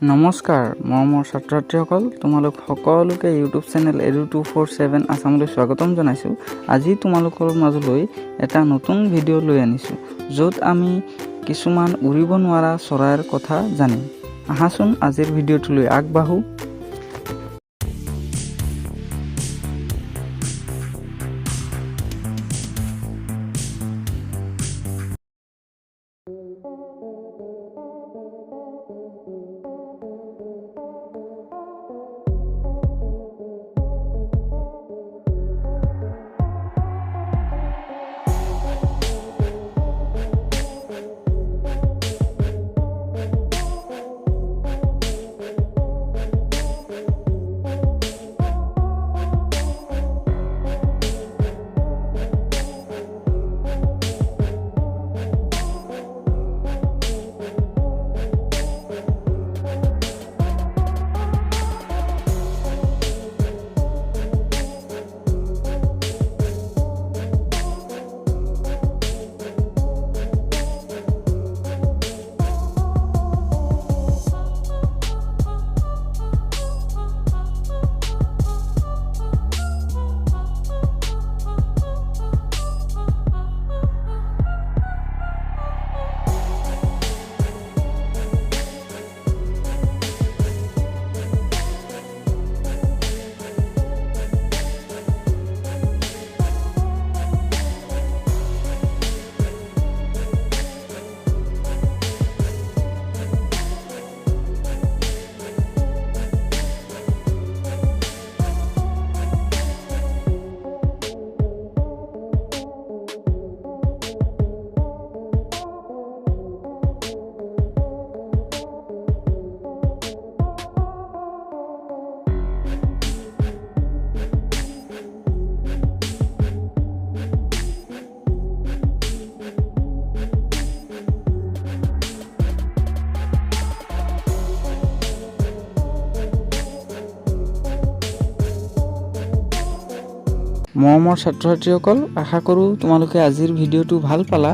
নমস্কাৰ মৰমৰ ছাত্ৰ-ছাত্ৰীসকল, তোমালোক সকলোকে ইউটিউব চেনেল edu247 আসামলৈ স্বাগতম জনাইছোঁ। আজি তোমালোকৰ মাজলৈ এটা নতুন ভিডিঅ' লৈ আনিছোঁ, য'ত আমি কিছুমান উৰিব নোৱাৰা চৰাইৰ কথা জানিম। আহাচোন আজিৰ ভিডিঅ'টোলৈ আগবাঢ়ো। মৰমৰ ছাত্ৰ-ছাত্ৰীসকল, আশা কৰোঁ তোমালোকে আজিৰ ভিডিঅ'টো ভাল পালা।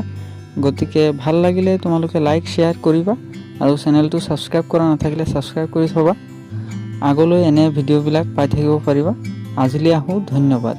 গতিকে ভাল লাগিলে তোমালোকে লাইক শ্বেয়াৰ কৰিবা আৰু চেনেলটো ছাবস্ক্ৰাইব কৰা নাথাকিলে ছাবস্ক্ৰাইব কৰি থবা। আগলৈ এনে ভিডিঅ'বিলাক পাই থাকিব পাৰিবা। আজিলৈ আহোঁ, ধন্যবাদ।